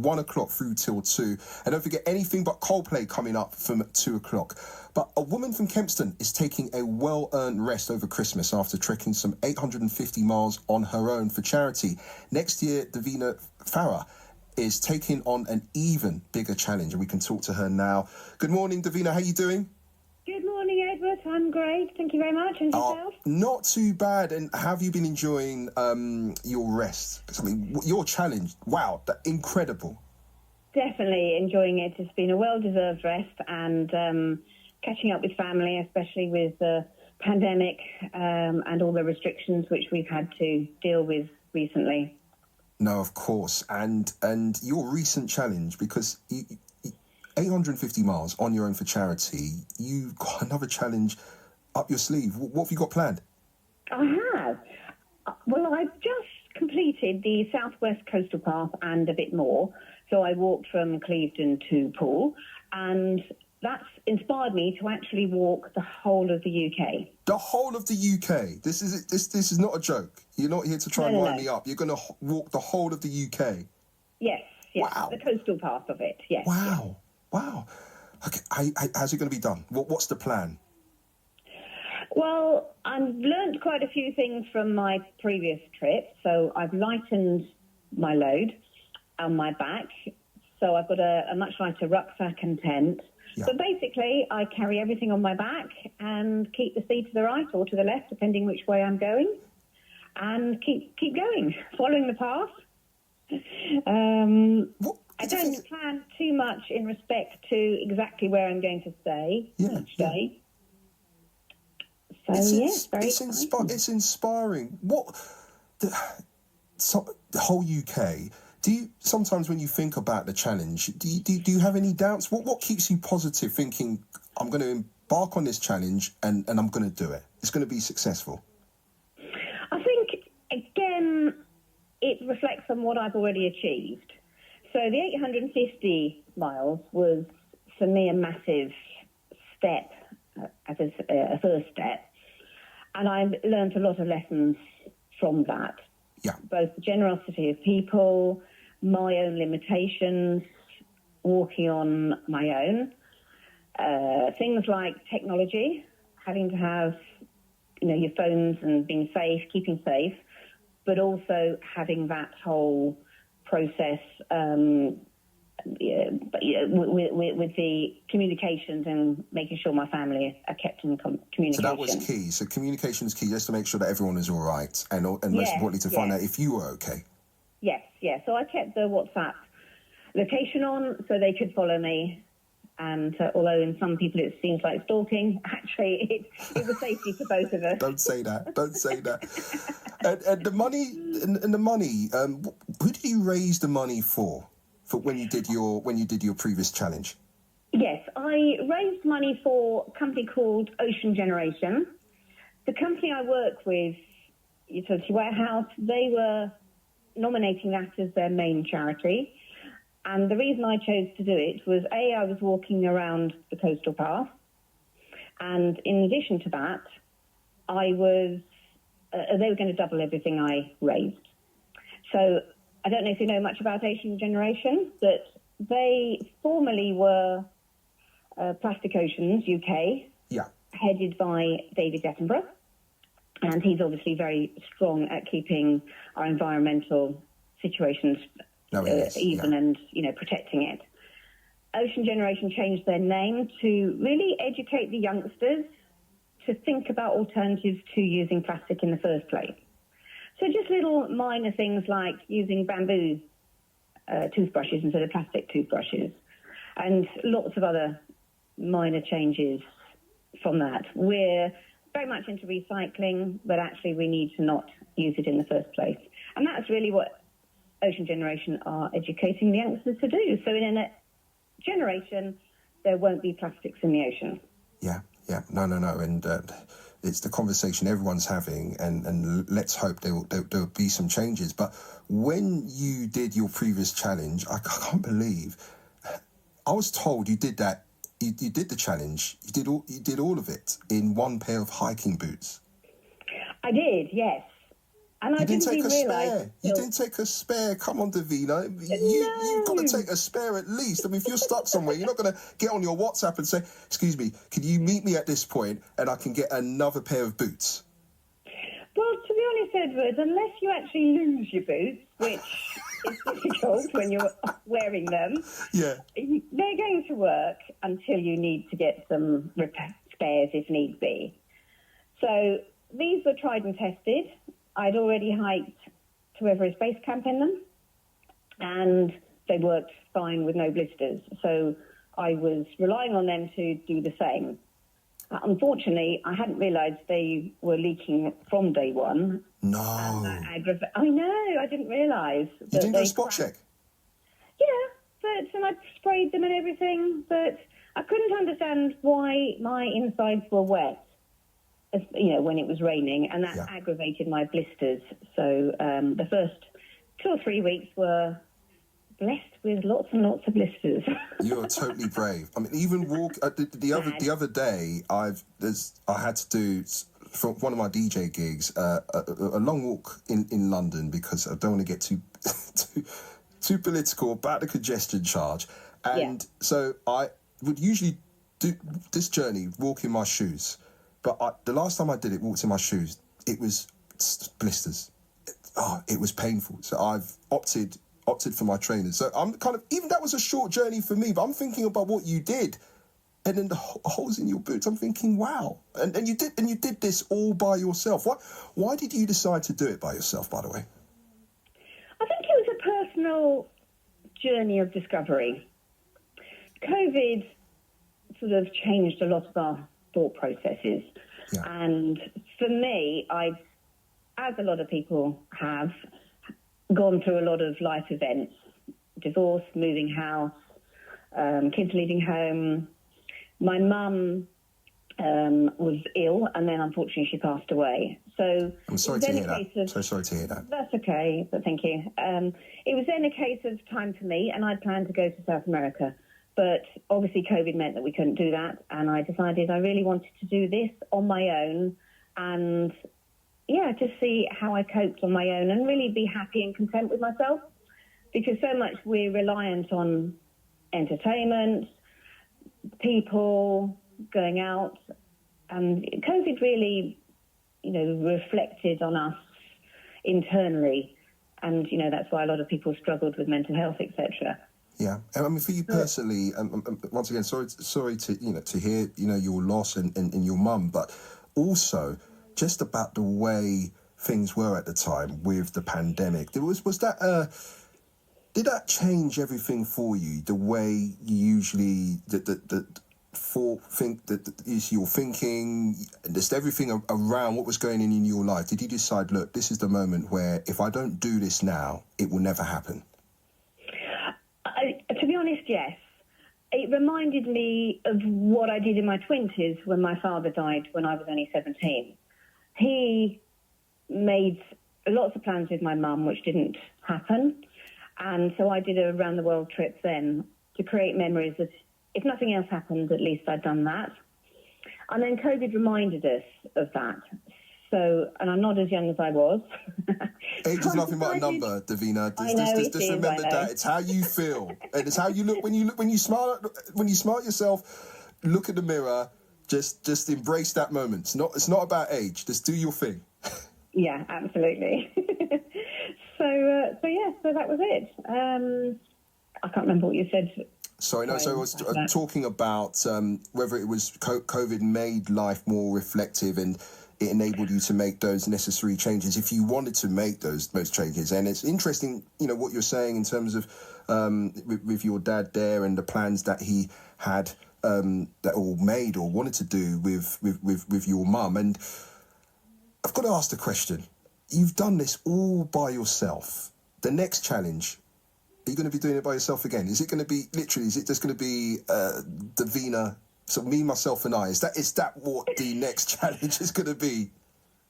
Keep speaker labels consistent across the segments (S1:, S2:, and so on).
S1: 1 o'clock through till 2. And don't forget, anything but Coldplay coming up from 2 o'clock. But a woman from Chepstow is taking a well-earned rest over Christmas after trekking some 850 miles on her own for charity. Next year, Davina Farah is taking on an even bigger challenge, and we can talk to her now. Good morning, Davina. How are you doing?
S2: Good morning, Edward. I'm great. Thank you very much. And yourself?
S1: Not too bad. And have you been enjoying your rest? I mean, your challenge, wow, incredible.
S2: Definitely enjoying it. It's been a well-deserved rest, and catching up with family, especially with the pandemic and all the restrictions which we've had to deal with recently.
S1: No, of course. And your recent challenge, because 850 miles on your own for charity, you've got another challenge up your sleeve. What have you got planned?
S2: I have. Well, I've just completed the Southwest Coastal Path and a bit more. So I walked from Clevedon to Poole, and that's inspired me to actually walk the whole of the UK.
S1: The whole of the UK? This is not a joke. You're not here to try and wind me up. You're going to walk the whole of the UK?
S2: Yes.
S1: Wow.
S2: The coastal path of it, yes.
S1: Wow. Wow. Okay, how's it going to be done? What's the plan?
S2: Well, I've learnt quite a few things from my previous trip. So I've lightened my load on my back. So I've got a much lighter rucksack and tent. Yeah. So basically, I carry everything on my back and keep the speed to the right or to the left, depending which way I'm going, and keep going, following the path. I don't plan too much in respect to exactly where I'm going to stay each day. So,
S1: it's inspiring. The whole UK... Do you sometimes, when you think about the challenge, do you have any doubts? What keeps you positive, thinking I'm going to embark on this challenge and I'm going to do it? It's going to be successful.
S2: I think again it reflects on what I've already achieved. So the 850 miles was for me a massive step as a first step, and I learned a lot of lessons from that.
S1: Yeah.
S2: Both the generosity of people, my own limitations, walking on my own, things like technology, having to have, your phones and being safe, keeping safe, but also having that whole process with the communications and making sure my family are kept in communication.
S1: So that was key. So communication is key, just to make sure that everyone is all right, and most importantly to find out if you were okay.
S2: Yes. So I kept the WhatsApp location on so they could follow me. And although in some people it seems like stalking, actually it was safety for both of us.
S1: Don't say that. And the money. Who did you raise the money for when you did your previous challenge?
S2: Yes, I raised money for a company called Ocean Generation. The company I work with, Utility Warehouse, they were nominating that as their main charity. And the reason I chose to do it was, I was walking around the coastal path. And in addition to that, they were going to double everything I raised. So I don't know if you know much about Ocean Generation, but they formerly were Plastic Oceans UK, headed by David Attenborough. And he's obviously very strong at keeping our environmental situations even and, protecting it. Ocean Generation changed their name to really educate the youngsters to think about alternatives to using plastic in the first place. So just little minor things like using bamboo toothbrushes instead of plastic toothbrushes, and lots of other minor changes from that. We're very much into recycling, but actually we need to not use it in the first place. And that's really what Ocean Generation are educating the youngsters to do. So in a generation, there won't be plastics in the ocean.
S1: Yeah. No. And it's the conversation everyone's having, and let's hope there'll be some changes. But when you did your previous challenge, I can't believe, I was told you did that. You did the challenge. You did all of it in one pair of hiking boots.
S2: I did, yes. And I didn't even realise.
S1: You didn't take a spare. Come on, Davina. You've got to take a spare at least. I mean, if you're stuck somewhere, you're not going to get on your WhatsApp and say, excuse me, can you meet me at this point and I can get another pair of boots?
S2: Well, to be honest, Edward, unless you actually lose your boots, which is difficult when you're wearing them,
S1: yeah,
S2: they're going to work until you need to get some spares if need be. So these were tried and tested. I'd already hiked to Everest Base Camp in them, and they worked fine with no blisters. So I was relying on them to do the same. Unfortunately, I hadn't realised they were leaking from day one.
S1: No.
S2: I know, I didn't realise.
S1: You didn't do a spot check?
S2: Yeah, and I sprayed them and everything, but I couldn't understand why my insides were wet, when it was raining, and that aggravated my blisters. So the first 2 or 3 weeks were blessed with lots and lots of blisters.
S1: You are totally brave. I mean, even the other day, I had to do for one of my DJ gigs a long walk in London because I don't want to get too political about the congestion charge, and so I would usually do this journey walk in my shoes, but the last time I did it, walked in my shoes, it was blisters. It was painful. So I've opted for my trainers. So I'm kind of, even that was a short journey for me, but I'm thinking about what you did, and then the holes in your boots. I'm thinking, wow, and you did this all by yourself. Why did you decide to do it by yourself, by the way?
S2: I think it was a personal journey of discovery. COVID sort of changed a lot of our thought processes, and for me, as a lot of people have, gone through a lot of life events, divorce, moving house, kids leaving home. My mum was ill, and then unfortunately she passed away. So
S1: I'm sorry to hear that. So sorry to hear that.
S2: That's okay, but thank you. It was then a case of time for me, and I'd planned to go to South America. But obviously COVID meant that we couldn't do that, and I decided I really wanted to do this on my own, and just see how I coped on my own and really be happy and content with myself, because so much we're reliant on entertainment, people, going out, and COVID really, reflected on us internally, and, that's why a lot of people struggled with mental health, etc.
S1: Yeah, I mean, for you personally, once again, sorry to hear, your loss and your mum, but also just about the way things were at the time with the pandemic. Was that did that change everything for you? The way you usually you're thinking, just everything around what was going on in your life. Did you decide, look, this is the moment where if I don't do this now, it will never happen?
S2: To be honest, yes. It reminded me of what I did in my 20s when my father died when I was only 17. He made lots of plans with my mum, which didn't happen. And so I did a round-the-world trip then to create memories that if nothing else happened, at least I'd done that. And then COVID reminded us of that. So, and I'm not as young as I was.
S1: Age is nothing but a number, Davina. Just remember that it's how you feel, and it's how you look when you smile at yourself. Look at the mirror. Just embrace that moment. It's not about age. Just do your thing.
S2: Yeah, absolutely. So that was it. I can't remember what you said.
S1: Sorry, no. So I was talking about whether it was COVID made life more reflective and it enabled you to make those necessary changes if you wanted to make those changes. And it's interesting, what you're saying in terms of with your dad there and the plans that he had that all made or wanted to do with your mum. And I've got to ask the question, you've done this all by yourself. The next challenge, are you going to be doing it by yourself again? Is it going to be, literally, is it just going to be Davina, so me, myself and I? Is that what the next challenge is going to be?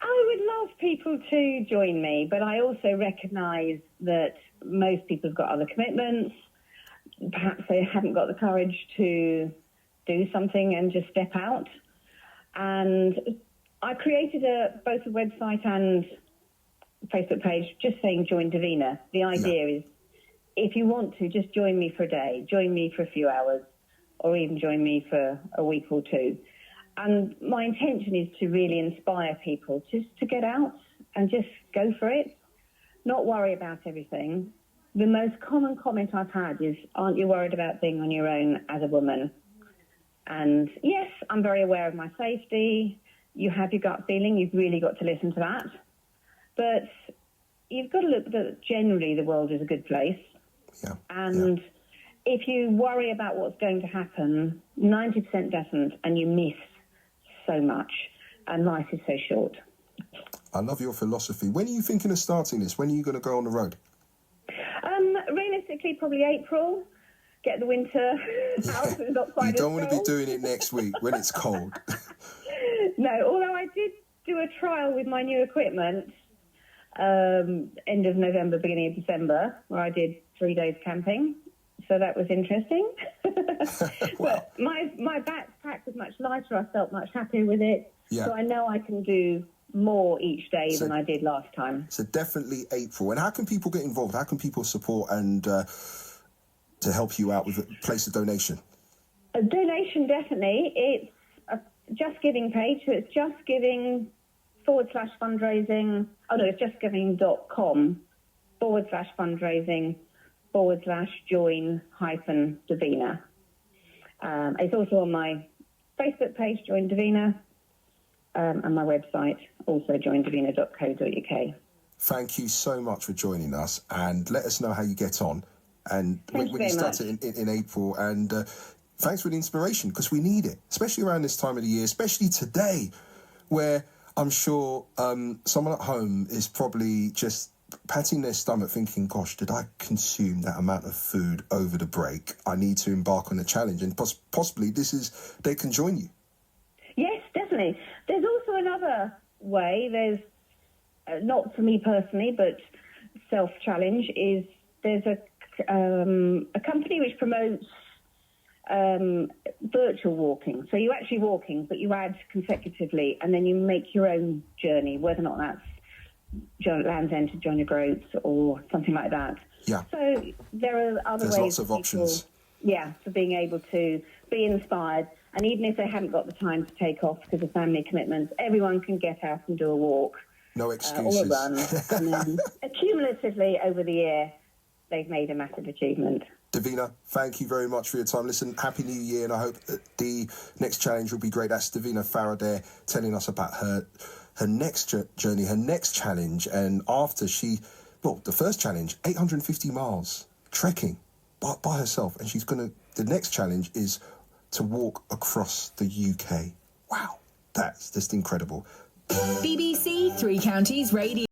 S2: I would love people to join me, but I also recognise that most people have got other commitments. Perhaps they haven't got the courage to do something and just step out. And I created both a website and Facebook page just saying join Davina. The idea is, if you want to, just join me for a day, join me for a few hours, or even join me for a week or two. And my intention is to really inspire people just to get out and just go for it, not worry about everything. The most common comment I've had is, aren't you worried about being on your own as a woman? And yes, I'm very aware of my safety. You have your gut feeling. You've really got to listen to that. But you've got to look that generally the world is a good place.
S1: Yeah.
S2: And if you worry about what's going to happen, 90% doesn't, and you miss so much. And life is so short.
S1: I love your philosophy. When are you thinking of starting this? When are you going to go on the road?
S2: Realistically, probably April. Get the winter out. It's not quite.
S1: You don't want to be doing it next week when it's cold.
S2: No, although I did do a trial with my new equipment end of November, beginning of December, where I did 3 days camping. So that was interesting.
S1: Wow.
S2: But my backpack was much lighter. I felt much happier with it.
S1: Yeah.
S2: So I know I can do more each day than I did last time.
S1: So definitely April. And how can people get involved? How can people support and to help you out with a place of donation?
S2: A donation, definitely. It's a Just Giving page. So it's Just Giving /fundraising. Oh, no, it's justgiving.com/fundraising/join-Davina. It's also on my Facebook page, Join Davina, and my website, also joindavina.co.uk.
S1: Thank you so much for joining us, and let us know how you get on. And when you start it in April, and thanks for the inspiration, because we need it, especially around this time of the year, especially today, where I'm sure someone at home is probably just patting their stomach thinking, gosh, did I consume that amount of food over the break? I need to embark on a challenge, and possibly they can join you. Yes,
S2: definitely. There's also another way. There's, not for me personally, but self-challenge, is there's a company which promotes virtual walking. So you're actually walking, but you add consecutively, and then you make your own journey, whether or not that's Land's End to John O'Groats or something like that.
S1: Yeah.
S2: So there are other ways.
S1: There's lots of options.
S2: Yeah, for being able to be inspired. And even if they haven't got the time to take off because of family commitments, everyone can get out and do a walk.
S1: No excuses.
S2: Or a run. And then accumulatively over the year, they've made a massive achievement.
S1: Davina, thank you very much for your time. Listen, Happy New Year, and I hope that the next challenge will be great. That's Davina Faraday telling us about her next journey, her next challenge. And after the first challenge, 850 miles trekking by herself. And the next challenge is to walk across the UK. Wow, that's just incredible.
S3: BBC Three Counties Radio.